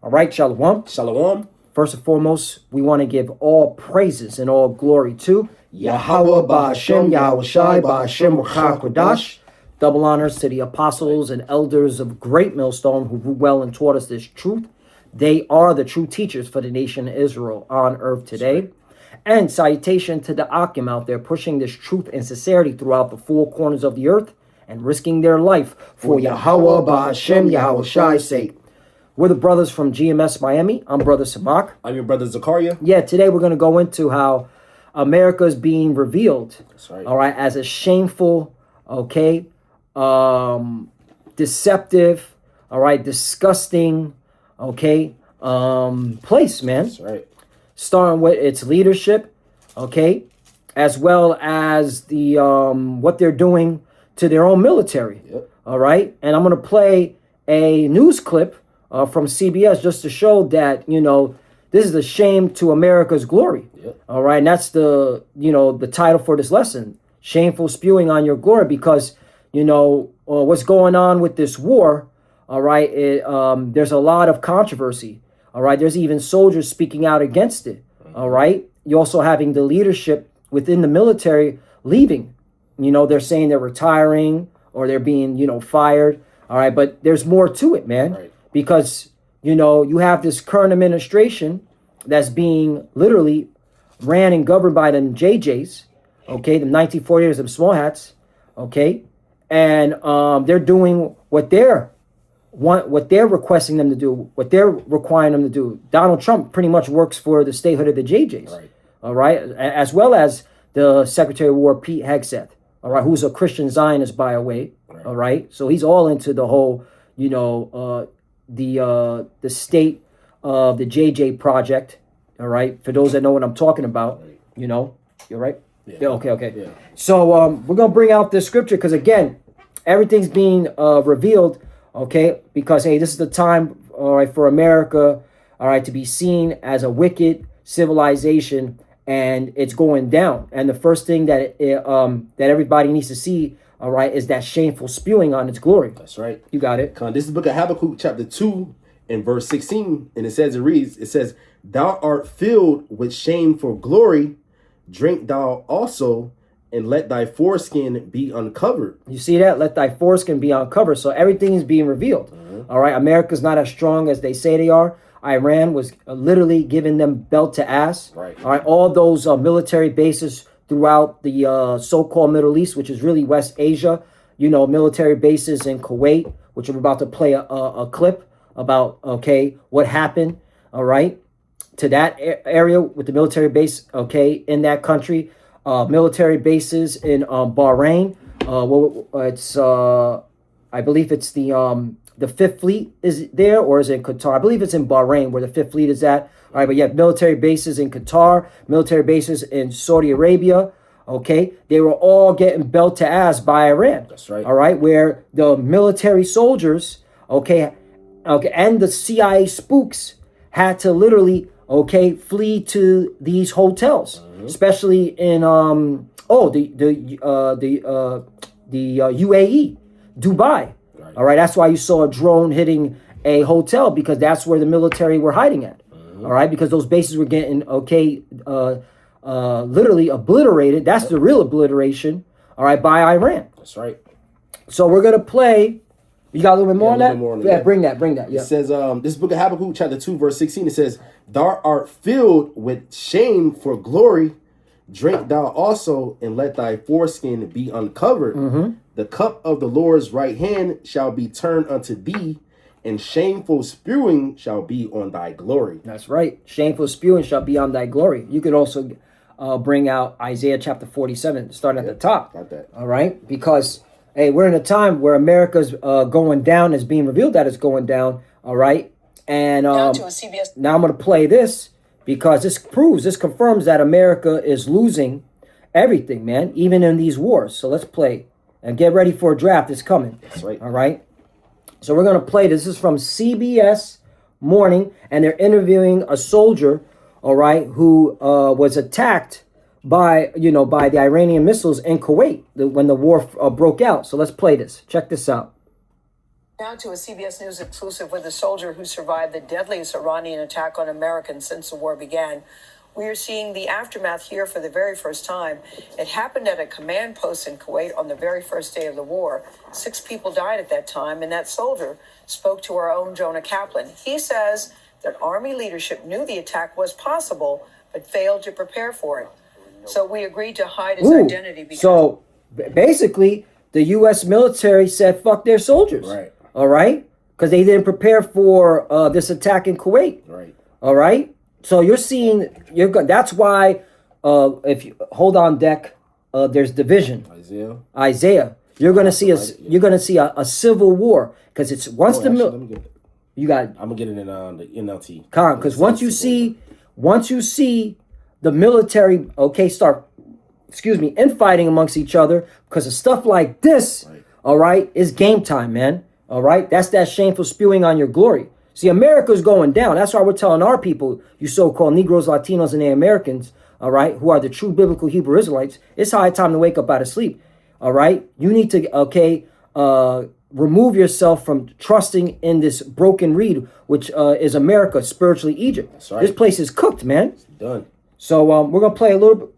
All right, Shalom. Shalom. First and foremost, we want to give all praises and all glory to Yahweh Ba'Hashem, Yahweh Shai, Ba'Hashem, Kodash. Double honors to the apostles and elders of Great Millstone who well and taught us this truth. They are the true teachers for the nation of Israel on earth today. And salutation to the Akim out there pushing this truth and sincerity throughout the four corners of the earth and risking their life for Yahweh Ba'Hashem, Yahweh Shai's sake. We're the brothers from GMS Miami. I'm Brother Samak. I'm your brother Zakaria. Yeah, today we're going to go into how America is being revealed. That's right. All right, as a shameful, deceptive, all right, disgusting, place, man. That's right. Starting with its leadership, as well as the what they're doing to their own military. Yep. All right, and I'm going to play a news clip from CBS just to show that, this is a shame to America's glory. Yep. All right. And that's the title for this lesson, Shameful Spewing on Your Glory, because, what's going on with this war. All right. There's a lot of controversy. All right. There's even soldiers speaking out against it. All right. You're also having the leadership within the military leaving. They're saying they're retiring or they're being, fired. All right. But there's more to it, man. Right. Because, you have this current administration that's being literally ran and governed by them JJs, the 1940s, them small hats, and they're doing what they're requesting them to do, what they're requiring them to do. Donald Trump pretty much works for the statehood of the JJs, Right. all right, as well as the Secretary of War Pete Hegseth, all right, who's a Christian Zionist by the way, Right. all right, so he's all into the whole, the state of the JJ project, all right, for those that know what I'm talking about. Right. You're right. Yeah. Okay. Yeah. So we're gonna bring out this scripture because again, everything's being revealed, because hey, this is the time, all right, for America, all right, to be seen as a wicked civilization, and it's going down. And the first thing that that everybody needs to see, all right, is that shameful spewing on its glory. That's right. You got it. This is the book of Habakkuk, chapter 2, and verse 16. And it says, Thou art filled with shame for glory. Drink thou also, and let thy foreskin be uncovered. You see that? Let thy foreskin be uncovered. So everything is being revealed. All right. America's not as strong as they say they are. Iran was literally giving them belt to ass. Right. All right. All those military bases throughout the so-called Middle East, which is really West Asia, military bases in Kuwait, which I'm about to play a clip about, what happened, all right, to that area with the military base, in that country, military bases in Bahrain. I believe it's the Fifth Fleet is there, or is it in Qatar? I believe it's in Bahrain where the Fifth Fleet is at. All right, but you have military bases in Qatar, military bases in Saudi Arabia. They were all getting belt to ass by Iran. That's right. All right, where the military soldiers, and the CIA spooks had to literally, flee to these hotels, especially in the UAE, Dubai. Right. All right, that's why you saw a drone hitting a hotel, because that's where the military were hiding at. All right, because those bases were getting literally obliterated. That's the real obliteration. All right, by Iran. That's right. So we're gonna play. You got a little bit more on that? Yeah, bring that. Yeah. It says, this book of Habakkuk, chapter 2, verse 16, it says, Thou art filled with shame for glory. Drink thou also, and let thy foreskin be uncovered. The cup of the Lord's right hand shall be turned unto thee, and shameful spewing shall be on thy glory. That's right. Shameful spewing shall be on thy glory. You could also bring out Isaiah chapter 47, starting at the top. Got that. All right? Because, hey, we're in a time where America's going down, is being revealed that it's going down. All right? And now I'm going to play this because this confirms that America is losing everything, man, even in these wars. So let's play and get ready for a draft. It's coming. That's right. All right? So we're going to play. This is from CBS Morning, and they're interviewing a soldier, all right, who was attacked by the Iranian missiles in Kuwait when the war broke out. So let's play this. Check this out. Now to a CBS News exclusive with a soldier who survived the deadliest Iranian attack on Americans since the war began. We are seeing the aftermath here for the very first time. It happened at a command post in Kuwait on the very first day of the war. 6 people died at that time, and that soldier spoke to our own Jonah Kaplan. He says that Army leadership knew the attack was possible, but failed to prepare for it. So we agreed to hide his identity because... So basically, the U.S. military said, fuck their soldiers. Right. All right? Because they didn't prepare for this attack in Kuwait. Right. All right? So you're seeing, that's why, if you hold on deck, there's division. Isaiah. You're gonna see a civil war because it's once I'm gonna get it in the NLT. Because once you see the military start infighting amongst each other because of stuff like this, right. All right, is game time, man. All right, that's that shameful spewing on your glory. See, America's going down. That's why we're telling our people, you so-called Negroes, Latinos, and Americans, all right, who are the true biblical Hebrew Israelites, it's high time to wake up out of sleep. All right, you need to remove yourself from trusting in this broken reed, which is America, spiritually Egypt. That's right. This place is cooked, man. It's done. So we're gonna play a little bit.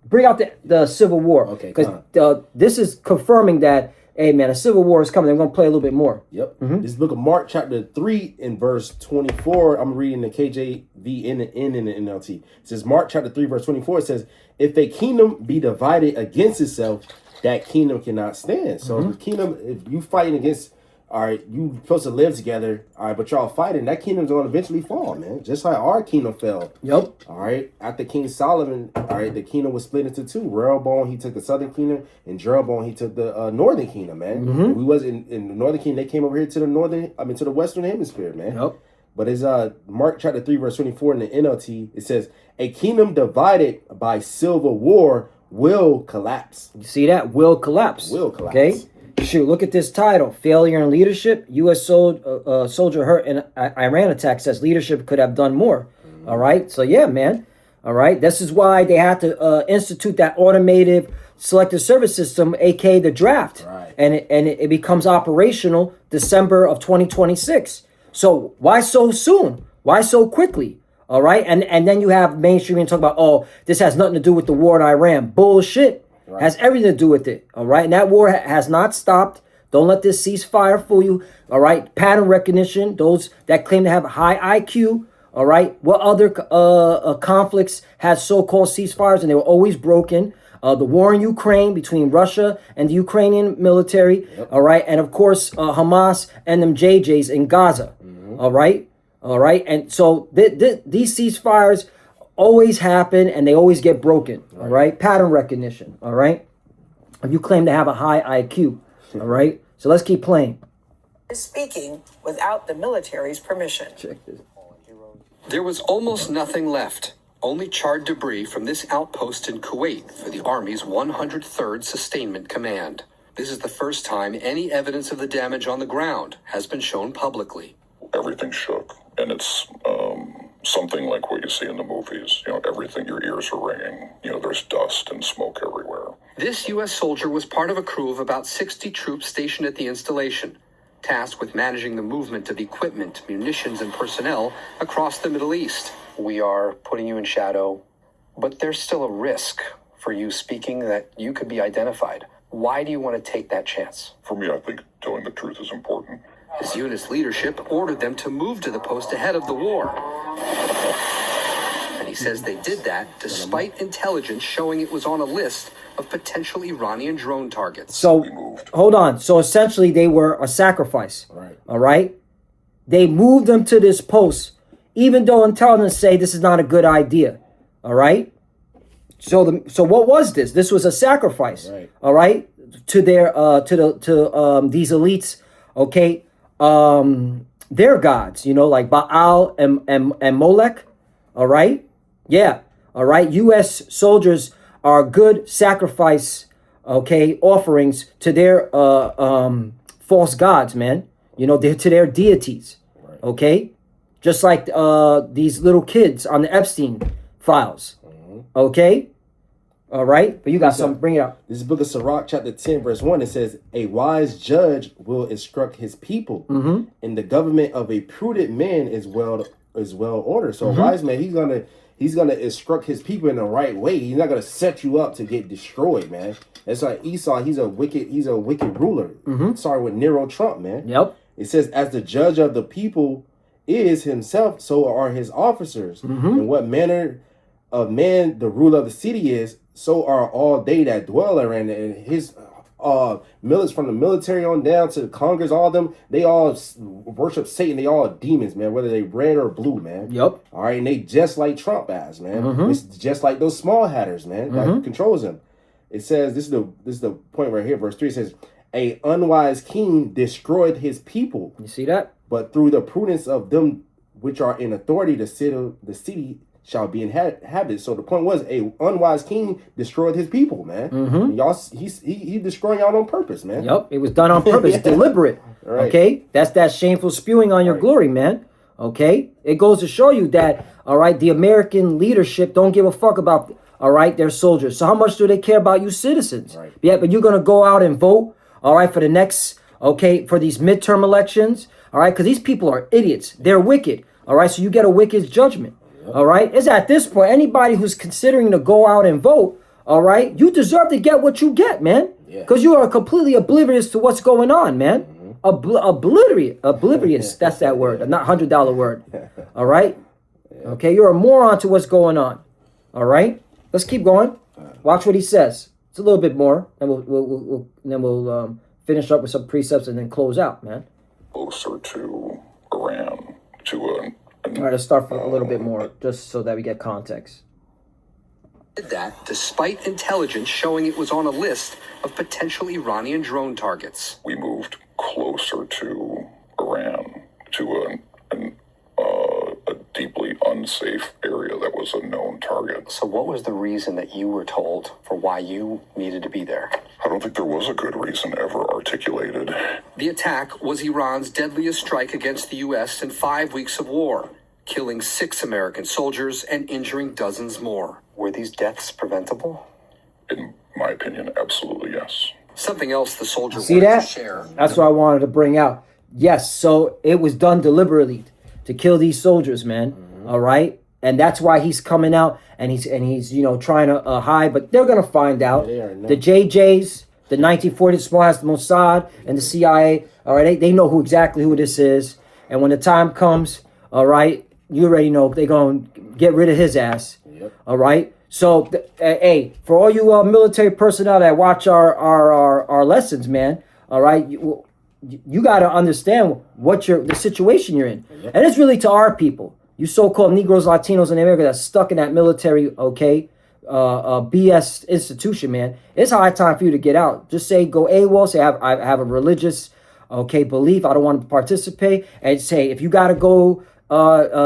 Bring out the Civil War. Okay. Because this is confirming that, hey man, a civil war is coming. I'm gonna play a little bit more. Yep. This book of Mark, chapter 3, in verse 24. I'm reading the KJV in the NLT. It says, Mark chapter 3, verse 24. It says, if a kingdom be divided against itself, that kingdom cannot stand. So the kingdom, if you fighting against, all right, you supposed to live together, all right, but y'all fighting, that kingdom's gonna eventually fall, man. Just like our kingdom fell. Yep. All right. After King Solomon, all right, the kingdom was split into 2. Rehoboam, he took the southern kingdom, and Jeroboam, he took the northern kingdom, man. We was in the northern kingdom, they came over here to the western hemisphere, man. Yep. But it's Mark chapter 3, verse 24 in the NLT. It says, a kingdom divided by civil war will collapse. You see that? Will collapse. Will collapse. Okay. Shoot, look at this title. Failure in leadership. U.S. soldier hurt in Iran attack says leadership could have done more. All right. So, yeah, man. All right. This is why they had to institute that automated selective service system, a.k.a. the draft. Right. And it becomes operational December of 2026. So why so soon? Why so quickly? All right. And then you have mainstream and talk about, oh, this has nothing to do with the war in Iran. Bullshit. Right. Has everything to do with it. All right. And that war has not stopped. Don't let this ceasefire fool you. All right. Pattern recognition. Those that claim to have a high IQ. All right. What other conflicts had so-called ceasefires and they were always broken? The war in Ukraine between Russia and the Ukrainian military. Yep. All right. And of course, Hamas and them JJs in Gaza. All right. All right. And so these ceasefires always happen and they always get broken. All right. Pattern recognition. All right. If you claim to have a high IQ. All right. So let's keep playing. Speaking without the military's permission. Check this. There was almost nothing left. Only charred debris from this outpost in Kuwait for the Army's 103rd Sustainment Command. This is the first time any evidence of the damage on the ground has been shown publicly. Everything shook, and it's something like what you see in the movies. You know, everything, your ears are ringing. You know, there's dust and smoke everywhere. This U.S. soldier was part of a crew of about 60 troops stationed at the installation, tasked with managing the movement of equipment, munitions, and personnel across the Middle East. We are putting you in shadow, but there's still a risk for you speaking that you could be identified. Why do you want to take that chance? For me, I think telling the truth is important. His unit's leadership ordered them to move to the post ahead of the war. And he says they did that despite intelligence showing it was on a list of potential Iranian drone targets. So, hold on. So essentially they were a sacrifice. Right. All right. They moved them to this post, even though intelligence say this is not a good idea. All right. So what was this? This was a sacrifice. Right. All right. To their these elites. Okay. Their gods, you know, like Baal and Molech. All right. Yeah. All right. U.S. soldiers are good sacrifice, okay, offerings to their false gods, man. You know, to their deities. Right. Okay. Just like these little kids on the Epstein files. Okay. All right, but you got something. Bring it up. This is book of Sirach, chapter 10, verse 1. It says, a wise judge will instruct his people, and the government of a prudent man is well ordered. So a wise man, he's gonna instruct his people in the right way. He's not gonna set you up to get destroyed, man. That's like Esau, he's a wicked ruler. Sorry, with Nero Trump, man. Yep. It says, as the judge of the people is himself, so are his officers. And what manner of man the ruler of the city is, so are all they that dwell therein. And his millets from the military on down to the Congress, all of them, they all worship Satan. They all demons, man, whether they red or blue, man. Yep. All right, and they just like Trump ass, man. It's just like those small hatters, man, that controls him. It says, this is the point right here, verse 3, it says, a unwise king destroyed his people. You see that? But through the prudence of them which are in authority, the city shall be inhabited. So the point was, a unwise king destroyed his people, man. Y'all, he destroying y'all on purpose, man. Yep, it was done on purpose, deliberate. Right. Okay, that's that shameful spewing on your glory, man. Okay, it goes to show you that, all right, the American leadership don't give a fuck about, all right, their soldiers. So how much do they care about you citizens? Right. Yeah, but you're gonna go out and vote, all right, for the next, okay, for these midterm elections, all right, because these people are idiots. They're wicked, all right. So you get a wicked judgment. All right, it's at this point, anybody who's considering to go out and vote, all right, you deserve to get what you get, man, because you are completely oblivious to what's going on, man. Oblivious, that's that word, not $100 word. All right, okay, you're a moron to what's going on. All right, let's keep going. Watch what he says. It's a little bit more, and we'll finish up with some precepts and then close out, man. Closer to Iran, to All right, let's start for a little bit more, just so that we get context. Did that despite intelligence showing it was on a list of potential Iranian drone targets. we moved closer to Iran, to a deeply unsafe area that was a known target. So what was the reason that you were told for why you needed to be there? I don't think there was a good reason ever articulated. The attack was Iran's deadliest strike against the U.S. in 5 weeks of war, killing 6 American soldiers and injuring dozens more. Were these deaths preventable? In my opinion, absolutely yes. Something else the soldier See wanted that? to share. That's what I wanted to bring out. Yes, so it was done deliberately to kill these soldiers, man. All right, and that's why he's coming out and he's trying to hide, but they're gonna find out. The JJs, the 1940 small the Mossad, and the CIA. All right, they know exactly who this is, and when the time comes, all right, you already know they're gonna get rid of his ass. All right. So, hey, for all you military personnel that watch our lessons, man, all right, you got to understand the situation you're in. And it's really to our people, you so-called Negroes, Latinos in America that's stuck in that military, okay, BS institution, man. It's high time for you to get out. Just say, go AWOL, say, I have a religious, okay, belief, I don't want to participate, and say, if you got to go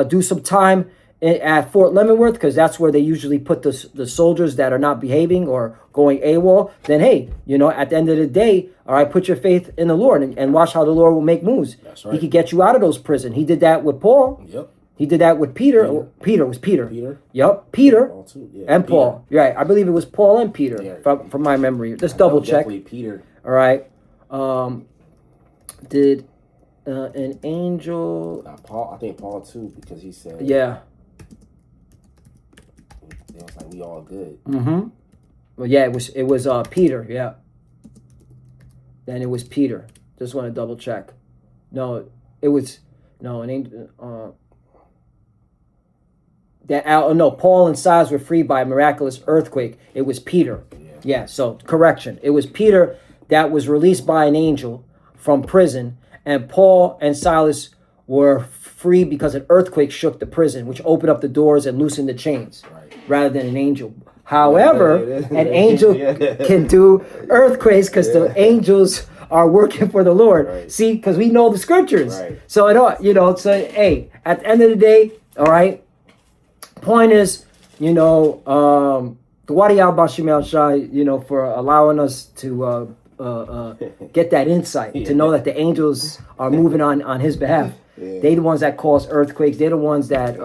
do some time at Fort Leavenworth, because that's where they usually put the soldiers that are not behaving or going AWOL, then hey, at the end of the day, all right, put your faith in the Lord and watch how the Lord will make moves. That's right. He could get you out of those prisons. He did that with Paul. Yep. He did that with Peter. Peter was Peter. Yep, Peter Paul too. Yeah, and Peter. Paul. You're right. I believe it was Paul and Peter from my memory. Just double check. Definitely Peter. All right. Did an angel? Paul. I think Paul too, because he said, Yeah. It was like we all good. Mm-hmm. Well, yeah, it was Peter. Yeah. Then it was Peter. Just want to double check. No, it was an angel. Paul and Silas were freed by a miraculous earthquake. It was Peter. Yeah. So correction. It was Peter that was released by an angel from prison, and Paul and Silas were free because an earthquake shook the prison, which opened up the doors and loosened the chains, rather than an angel. However, an angel can do earthquakes because the angels are working for the Lord. Right. See, because we know the scriptures. Right. So so hey, at the end of the day, all right. Point is, Gwadi al-Bashim al-Shai, for allowing us to get that insight, to know that the angels are moving on his behalf. They're the ones that cause earthquakes. They're the ones that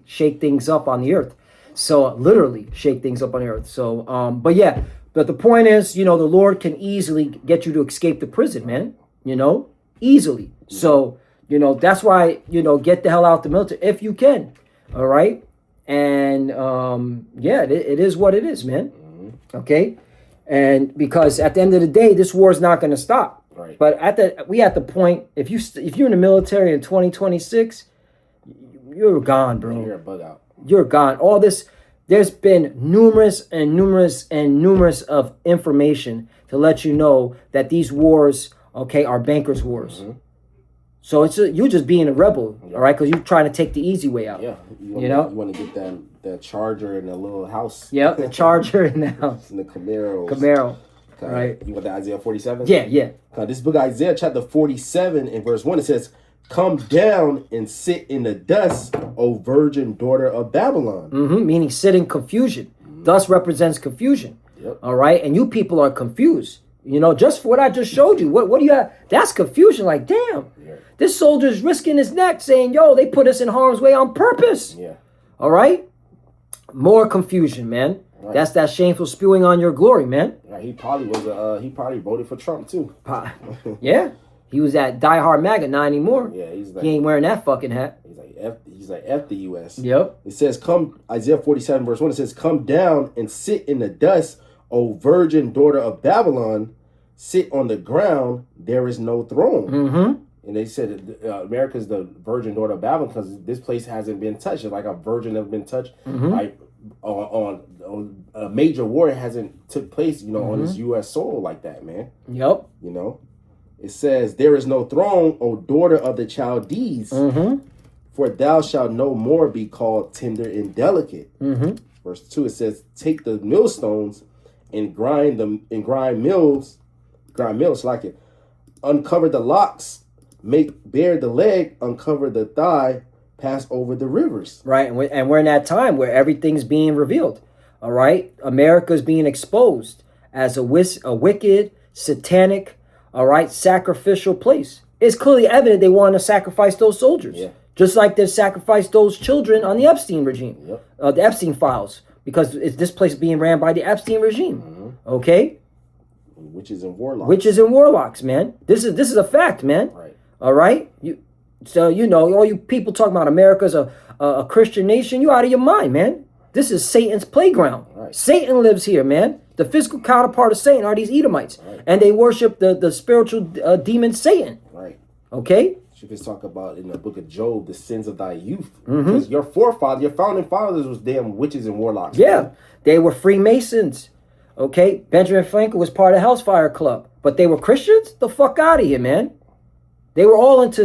shake things up on the earth. So literally shake things up on the earth. So, but yeah, but the point is, the Lord can easily get you to escape the prison, man. Easily. So, that's why, get the hell out the military if you can. All right. And yeah, it is what it is, man. Okay. And because at the end of the day, this war is not going to stop. Right. But at the point, if you're in the military in 2026, you're gone, bro. You're a bug out. You're gone. All this, there's been numerous of information to let you know that these wars, okay, are bankers' wars. So it's you're just being a rebel, all right? Because you're trying to take the easy way out. Yeah. You want to get that Charger in a little house. Yep, the Charger in the house. In the Camaro. Okay. Right. You want the Isaiah 47? Yeah. This book Isaiah chapter 47 and verse 1, it says, "Come down and sit in the dust, O virgin daughter of Babylon." Meaning sit in confusion. Dust represents confusion. Yep. All right? And you people are confused. Just for what I just showed you. What do you have? That's confusion. Like, damn. Yeah. This soldier's risking his neck saying, yo, they put us in harm's way on purpose. Yeah. All right? More confusion, man. Right. That's that shameful spewing on your glory, man. Yeah, he probably voted for Trump too. Yeah. He was at Die Hard MAGA, not anymore. Yeah, he's like, he ain't wearing that fucking hat. He's like F the US. Yep. It says, Isaiah 47 verse 1, it says, "Come down and sit in the dust, O virgin daughter of Babylon, sit on the ground, there is no throne." And they said America's the virgin daughter of Babylon because this place hasn't been touched. It's like a virgin has been touched on a major war hasn't took place, on this U.S. soil like that, man. Yep. It says, "There is no throne, O daughter of the Chaldees, for thou shalt no more be called tender and delicate." Verse 2, it says, "Take the millstones and grind mills like it. Uncover the locks, make bare the leg, uncover the thigh, pass over the rivers." Right, and we're in that time where everything's being revealed. All right, America's being exposed as a wicked, satanic, all right, sacrificial place. It's clearly evident they want to sacrifice those soldiers, just like they sacrificed those children on the Epstein regime, the Epstein files, because this place is being ran by the Epstein regime. Okay. Witches and warlocks. Witches and warlocks, man. This is a fact, man. Right. All right. All you people talking about America's a Christian nation, you out of your mind, man. This is Satan's playground. Right. Satan lives here, man. The physical counterpart of Satan are these Edomites, and they worship the spiritual demon Satan. Right. Okay. You can talk about in the book of Job the sins of thy youth, because your founding fathers was damn witches and warlocks. Yeah, man. They were Freemasons. Okay, Benjamin Franklin was part of Hellfire Club, but they were Christians? The fuck out of here, man. They were all into,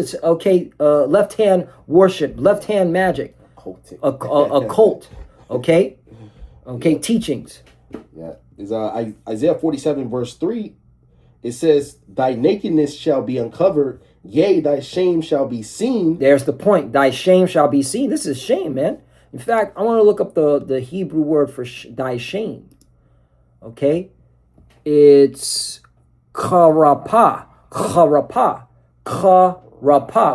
left-hand worship, left-hand magic. A cult. Okay? Teachings. Yeah. Is Isaiah 47 verse 3, it says, "Thy nakedness shall be uncovered, yea, thy shame shall be seen." There's the point. Thy shame shall be seen. This is shame, man. In fact, I want to look up the Hebrew word for thy shame. Okay, it's charapa.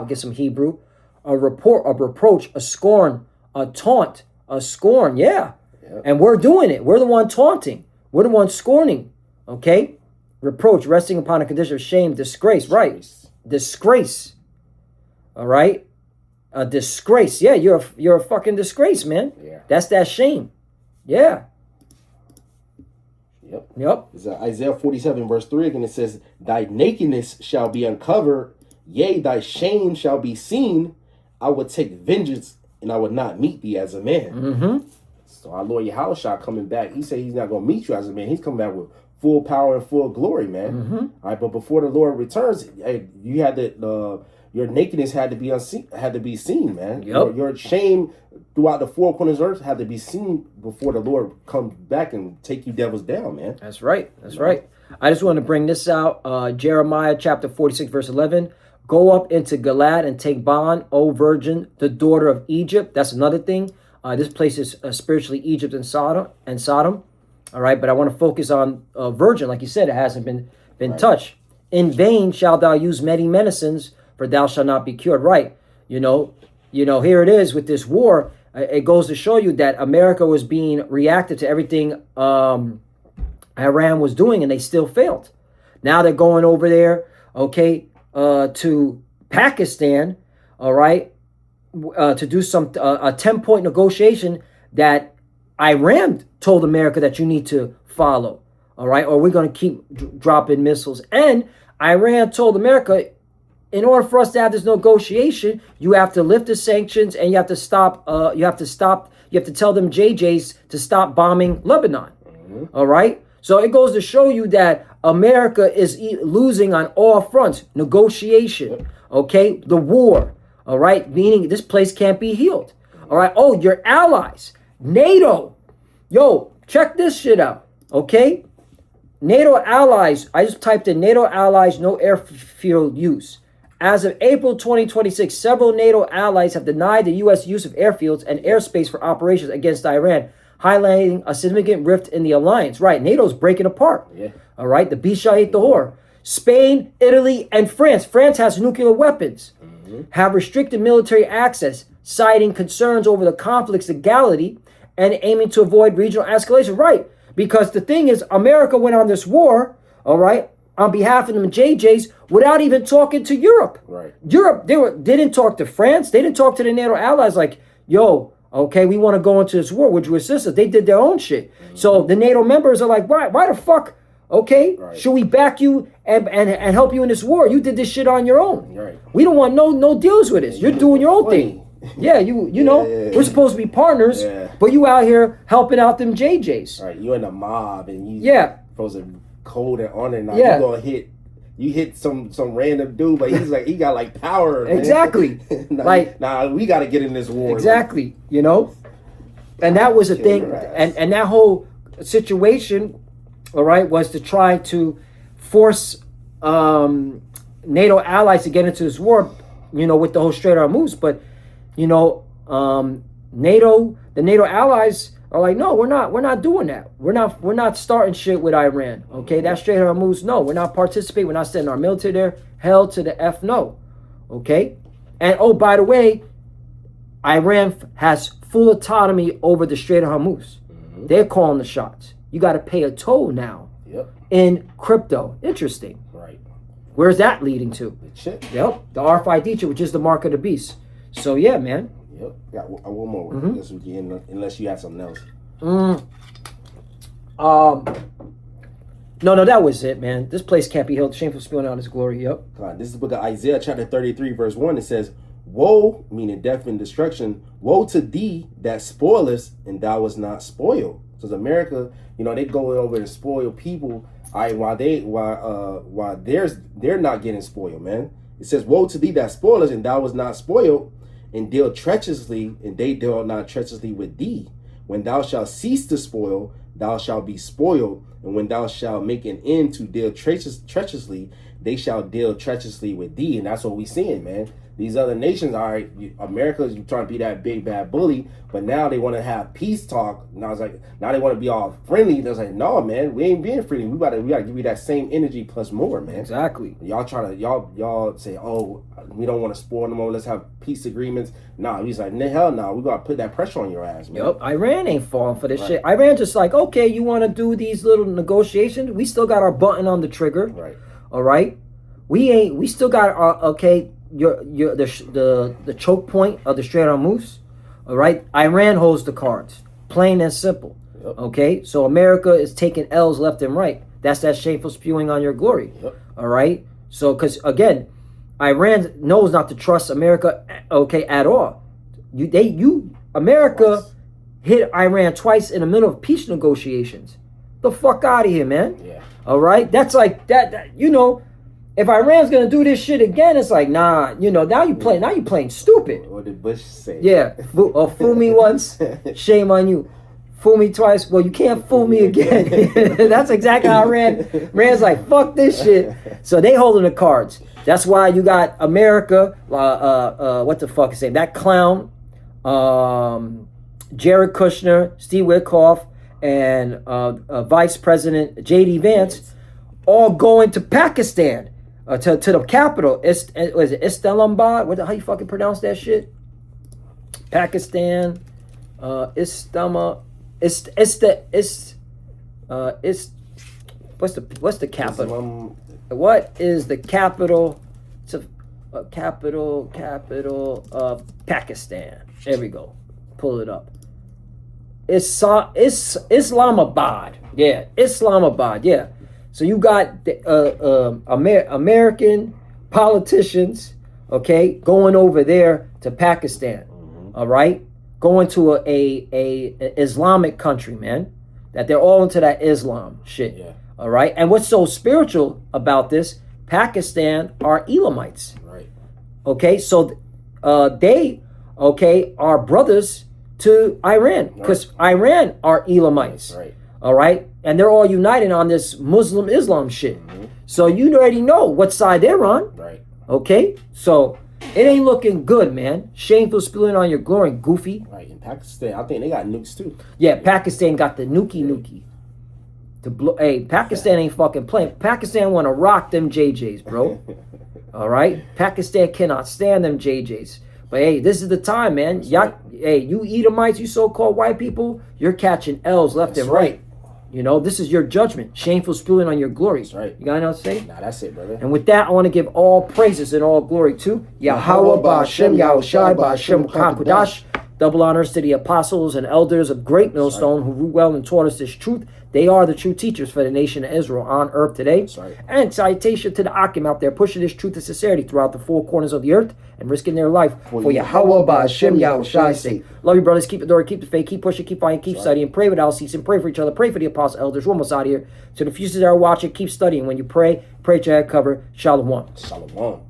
Get some Hebrew. A reproach, a scorn, a taunt, a scorn. Yeah. And we're doing it. We're the one taunting. We're the one scorning. Okay, reproach resting upon a condition of shame, disgrace. Right, disgrace. All right, a disgrace. Yeah, you're a fucking disgrace, man. Yeah, that's that shame. Yeah. Yep. It's Isaiah 47 verse 3 again. It says, "Thy nakedness shall be uncovered, yea, thy shame shall be seen. I would take vengeance, and I would not meet thee as a man." So our Lord Yahushua coming back, he said he's not going to meet you as a man. He's coming back with full power and full glory, man. All right, but before the Lord returns, you had your nakedness had to be seen, man. Yep. Your shame throughout the four corners of earth had to be seen before the Lord comes back and take you devils down, man. That's right. Right. I just want to bring this out. Jeremiah chapter 46, verse 11. "Go up into Gilad and take bond, O virgin, the daughter of Egypt." That's another thing. This place is spiritually Egypt and Sodom. All right, but I want to focus on virgin. Like you said, it hasn't been touched. "In vain shalt thou use many medicines, for thou shalt not be cured." Right. Here it is with this war. it goes to show you that America was being reactive to everything Iran was doing, and they still failed. Now they're going over there, okay, to Pakistan, all right, to do some a 10-point negotiation that Iran told America that you need to follow, all right, or we're going to keep dropping missiles. And Iran told America, in order for us to have this negotiation, you have to lift the sanctions and you have to stop. You have to tell them JJs to stop bombing Lebanon. All right. So it goes to show you that America is losing on all fronts. Negotiation. Okay. The war. All right. Meaning this place can't be healed. All right. Oh, your allies. NATO. Yo, check this shit out. Okay. NATO allies. I just typed in NATO allies, no airfield use. As of April 2026, several NATO allies have denied the U.S. use of airfields and airspace for operations against Iran, highlighting a significant rift in the alliance. Right, NATO's breaking apart. Yeah. All right, the beast shall eat the whore. Spain, Italy, and France. France has nuclear weapons, have restricted military access, citing concerns over the conflict's legality and aiming to avoid regional escalation. Right, because the thing is, America went on this war, all right, on behalf of them JJs without even talking to Europe. Right. Europe, they didn't talk to France. They didn't talk to the NATO allies like, yo, okay, we want to go into this war. Would you assist us? They did their own shit. So the NATO members are like, why the fuck, okay, should we back you and help you in this war? You did this shit on your own. Right. We don't want no deals with this. You're doing your own thing. Yeah, you know, we're supposed to be partners, but you out here helping out them JJs. Right, you in the mob and you supposed to cold and on and now you gonna hit some random dude, but he's like he got like power. Exactly. nah, we gotta get in this war. Exactly. You know? And that was a thing, and that whole situation, all right, was to try to force NATO allies to get into this war, you know, with the whole Strait of Hormuz. But, you know, the NATO allies are like, no, we're not doing that. We're not starting shit with Iran. Okay, that Strait of Hormuz, no, we're not participating. We're not sending our military there. Hell to the F no. Okay, and oh, by the way, Iran has full autonomy over the Strait of Hormuz. They're calling the shots. You got to pay a toll now in crypto. Interesting. Right. Where's that leading to? The chip. Yep, the RFID chip, which is the mark of the beast. So yeah, man. Yep. Got one more. Unless you have something else. No, that was it, man. This place can't be held. Shameful, spewing out his glory. Yep. This is the book of Isaiah, chapter 33, verse 1. It says, woe, meaning death and destruction, woe to thee that spoilest, and thou was not spoiled. So America, you know, they go over and spoil people, while they're not getting spoiled, man. It says, woe to thee that spoilest, and thou was not spoiled, and deal treacherously, and they deal not treacherously with thee. When thou shalt cease to spoil, thou shalt be spoiled, and when thou shalt make an end to deal treacherously, they shall deal treacherously with thee. And that's what we seeing, man. These other nations, all right, America is trying to be that big bad bully, but now they want to have peace talk. Now it's like, now they want to be all friendly. They're like, no, man, we ain't being friendly. We gotta give you that same energy plus more, man. Exactly. Y'all say, oh, we don't want to spoil no more. Let's have peace agreements. Nah, he's like, hell no, we gotta put that pressure on your ass, man. Yep, Iran ain't falling for this shit. Iran just like, okay, you want to do these little negotiations? We still got our button on the trigger. Right. All right. We still got our the choke point of the Strait of Hormuz. All right. Iran holds the cards, plain and simple. Yep. Okay. So America is taking L's left and right. That's that shameful spewing on your glory. Yep. All right. So because again, Iran knows not to trust America. Okay, at all. America hit Iran twice in the middle of peace negotiations. The fuck out of here, man. Yeah. All right. That's like that. You know. If Iran's gonna do this shit again, it's like, nah, you know, now you playing stupid. What did Bush say? Yeah, fool me once, shame on you. Fool me twice, well, you can't fool me again. That's exactly how Iran's like, fuck this shit. So they holding the cards. That's why you got America, what the fuck is his name? That clown, Jared Kushner, Steve Witkoff, and Vice President J.D. Vance, all going to Pakistan. To the capital, was it Islamabad? How you fucking pronounce that shit? Pakistan. Istama. It's what's the capital? What is the capital? It's a capital of Pakistan. There we go. Pull it up. It's Islamabad. Yeah, Islamabad. Yeah. So you got the, American politicians, okay, going over there to Pakistan. All right, going to a Islamic country, man. That they're all into that Islam shit. Yeah. All right. And what's so spiritual about this? Pakistan are Elamites. Right. Okay, so they are brothers to Iran because Iran are Elamites. Right. All right, and they're all united on this Muslim Islam shit. So you already know what side they're on. Right. Okay, so it ain't looking good, man. Shameful, spilling on your glory, goofy. Right. In Pakistan, I think they got nukes too. Yeah, Pakistan got the nuki. To blow. Hey, Pakistan ain't fucking playing. Pakistan want to rock them JJs, bro. All right, Pakistan cannot stand them JJs. But hey, this is the time, man. Y'all, hey, you Edomites, you so-called white people, you're catching L's left and right. You know, this is your judgment. Shameful, spewing on your glory. That's right. You got anything else to say? Nah, that's it, brother. And with that, I want to give all praises and all glory to Yahweh Ba'Shem, Yahushai Ba'Shem Kakudash. Double honors to the apostles and elders of Great Millstone who ruled well and taught us this truth. They are the true teachers for the nation of Israel on earth today. And citation to the Akim out there pushing this truth and sincerity throughout the four corners of the earth and risking their life for Yahweh Ba'Shem Yahushai's sake. Love you, brothers. Keep the door, keep the faith, keep pushing, keep fighting, keep studying. Pray without ceasing. Pray for each other. Pray for the apostle elders. We're almost out of here. So the futures that are watching, keep studying. When you pray, pray to your head cover. Shalom. Shalom.